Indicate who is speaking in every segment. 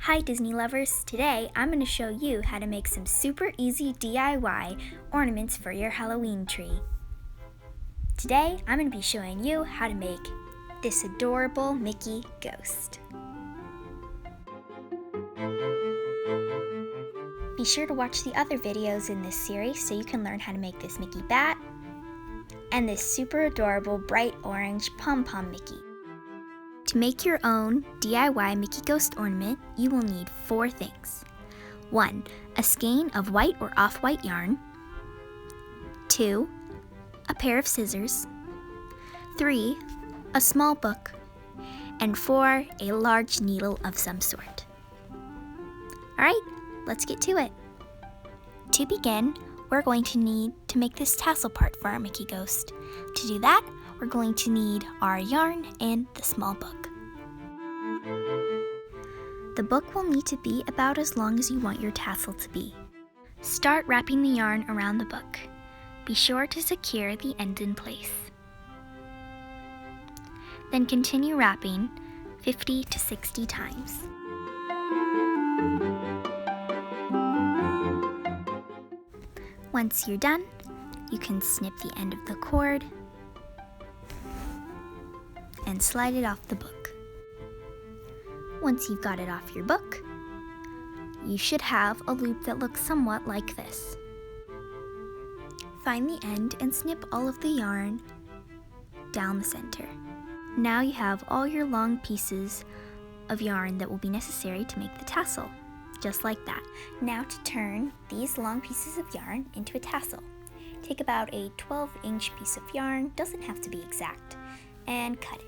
Speaker 1: Hi Disney lovers! Today I'm going to show you how to make some super easy DIY ornaments for your Halloween tree. Today I'm going to be showing you how to make this adorable Mickey ghost. Be sure to watch the other videos in this series so you can learn how to make this Mickey bat and this super adorable bright orange Pom Pom Mickey. To make your own DIY Mickey Ghost ornament, you will need 4 things. 1. A skein of white or off-white yarn. 2. A pair of scissors. 3. A small book. And 4. A large needle of some sort. Alright, let's get to it. To begin, we're going to need to make this tassel part for our Mickey Ghost. To do that, we're going to need our yarn and the small book. The book will need to be about as long as you want your tassel to be. Start wrapping the yarn around the book. Be sure to secure the end in place. Then continue wrapping 50 to 60 times. Once you're done, you can snip the end of the cord and slide it off the book. Once you've got it off your book, you should have a loop that looks somewhat like this. Find the end and snip all of the yarn down the center. Now you have all your long pieces of yarn that will be necessary to make the tassel, just like that. Now to turn these long pieces of yarn into a tassel. Take about a 12-inch piece of yarn, doesn't have to be exact, and cut it.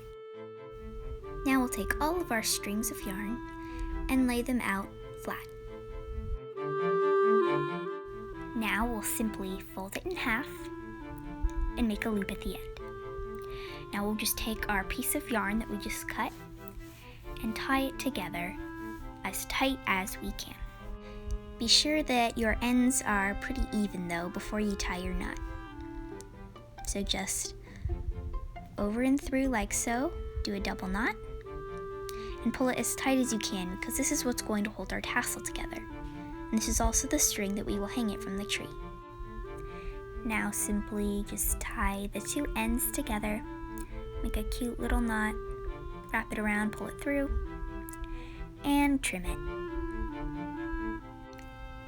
Speaker 1: Now we'll take all of our strings of yarn and lay them out flat. Now we'll simply fold it in half and make a loop at the end. Now we'll just take our piece of yarn that we just cut and tie it together as tight as we can. Be sure that your ends are pretty even though before you tie your knot. So just over and through like so, do a double knot, and pull it as tight as you can because this is what's going to hold our tassel together. And this is also the string that we will hang it from the tree. Now simply just tie the 2 ends together, make a cute little knot, wrap it around, pull it through, and trim it.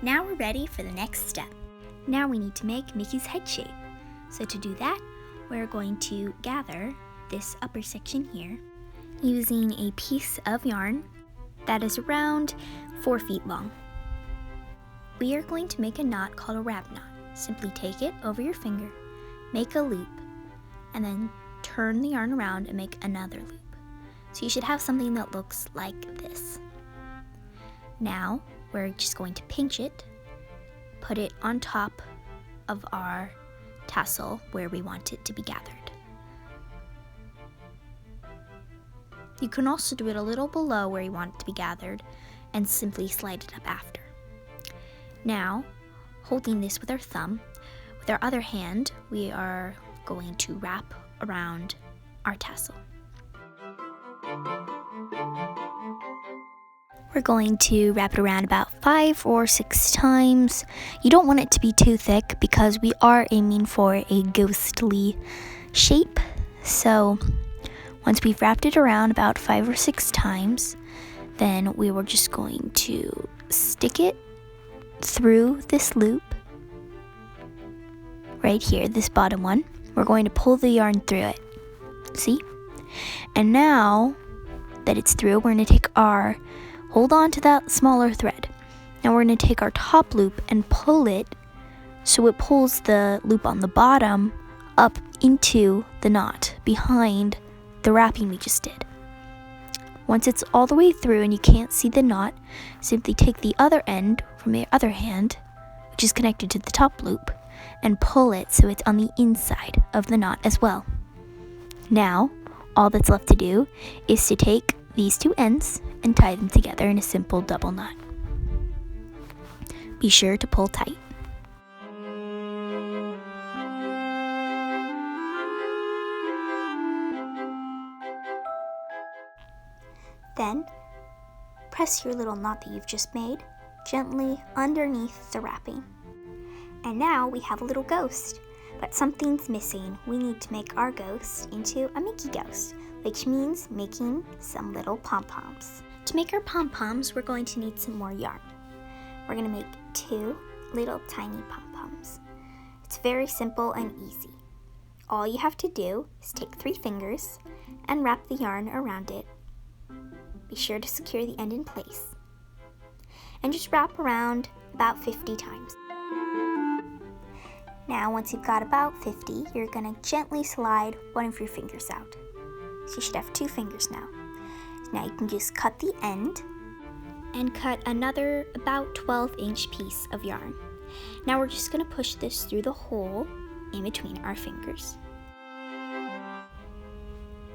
Speaker 1: Now we're ready for the next step. Now we need to make Mickey's head shape. So to do that, we're going to gather this upper section here using a piece of yarn that is around 4 feet long. We are going to make a knot called a wrap knot. Simply take it over your finger, make a loop, and then turn the yarn around and make another loop. So you should have something that looks like this. Now we're just going to pinch it, put it on top of our tassel where we want it to be gathered. You can also do it a little below where you want it to be gathered and simply slide it up after. Now, holding this with our thumb, with our other hand, we are going to wrap around our tassel. We're going to wrap it around about 5 or 6 times. You don't want it to be too thick because we are aiming for a ghostly shape. So once we've wrapped it around about 5 or 6 times, then we were just going to stick it through this loop right here, this bottom one. We're going to pull the yarn through it. See? And now that it's through, we're going to take hold on to that smaller thread. Now we're going to take our top loop and pull it so it pulls the loop on the bottom up into the knot behind the wrapping we just did. Once it's all the way through and you can't see the knot, simply take the other end from the other hand, which is connected to the top loop, and pull it so it's on the inside of the knot as well. Now, all that's left to do is to take these 2 ends and tie them together in a simple double knot. Be sure to pull tight. Then, press your little knot that you've just made gently underneath the wrapping. And now we have a little ghost, but something's missing. We need to make our ghost into a Mickey ghost, which means making some little pom-poms. To make our pom-poms, we're going to need some more yarn. We're going to make 2 little tiny pom-poms. It's very simple and easy. All you have to do is take 3 fingers and wrap the yarn around it. Be sure to secure the end in place. And just wrap around about 50 times. Now, once you've got about 50, you're going to gently slide one of your fingers out. So you should have 2 fingers now. Now you can just cut the end and cut another about 12-inch piece of yarn. Now we're just going to push this through the hole in between our fingers.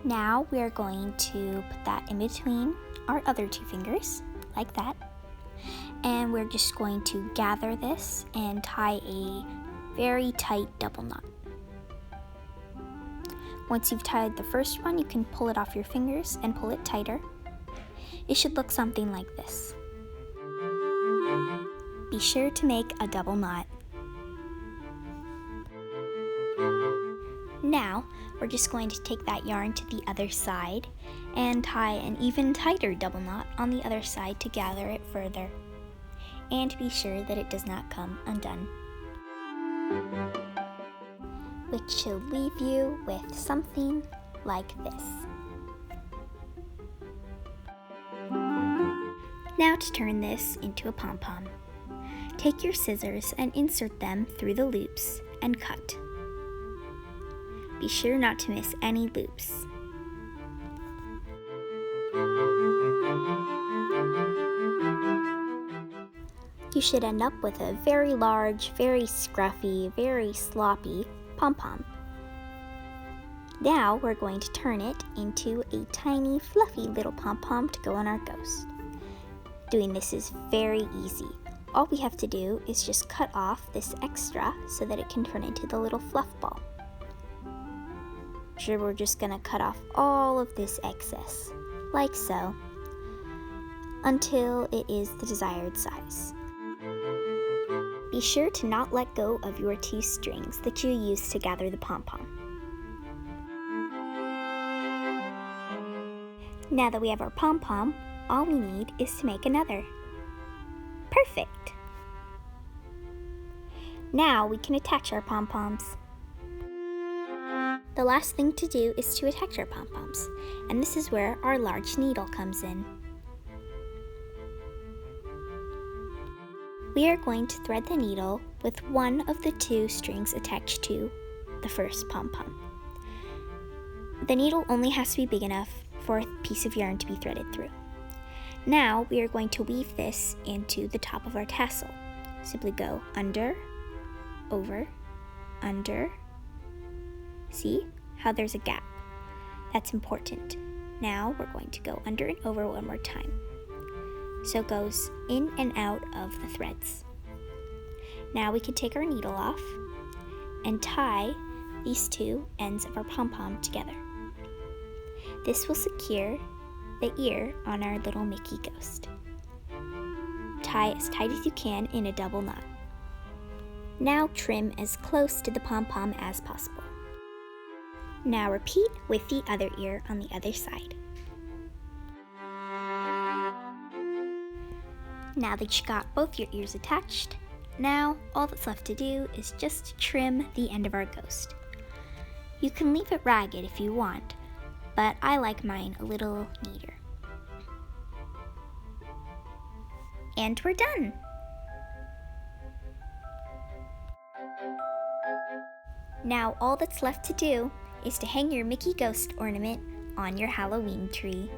Speaker 1: Now we are going to put that in between our other 2 fingers, like that. And we're just going to gather this and tie a very tight double knot. Once you've tied the first one, you can pull it off your fingers and pull it tighter. It should look something like this. Be sure to make a double knot. Now, we're just going to take that yarn to the other side and tie an even tighter double knot on the other side to gather it further, and be sure that it does not come undone. Which should leave you with something like this. Now to turn this into a pom-pom. Take your scissors and insert them through the loops and cut. Be sure not to miss any loops. You should end up with a very large, very scruffy, very sloppy pom-pom. Now we're going to turn it into a tiny, fluffy little pom-pom to go on our ghost. Doing this is very easy. All we have to do is just cut off this extra so that it can turn into the little fluff ball. Sure, we're just gonna cut off all of this excess, like so, until it is the desired size. Be sure to not let go of your 2 strings that you used to gather the pom-pom. Now that we have our pom-pom, all we need is to make another. Perfect! Now we can attach our pom-poms. The last thing to do is to attach our pom-poms, and this is where our large needle comes in. We are going to thread the needle with one of the 2 strings attached to the first pom-pom. The needle only has to be big enough for a piece of yarn to be threaded through. Now we are going to weave this into the top of our tassel. Simply go under, over, under. See how there's a gap? That's important. Now we're going to go under and over one more time. So it goes in and out of the threads. Now we can take our needle off and tie these 2 ends of our pom-pom together. This will secure the ear on our little Mickey ghost. Tie as tight as you can in a double knot. Now trim as close to the pom-pom as possible. Now repeat with the other ear on the other side. Now that you got both your ears attached, now all that's left to do is just trim the end of our ghost. You can leave it ragged if you want, but I like mine a little neater. And we're done! Now all that's left to do is to hang your Mickey Ghost Ornament on your Halloween tree.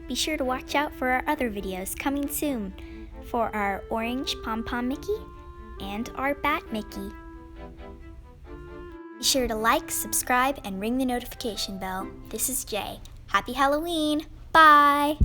Speaker 1: Be sure to watch out for our other videos coming soon for our orange pom-pom Mickey and our bat Mickey. Be sure to like, subscribe, and ring the notification bell. This is Jay. Happy Halloween! Bye!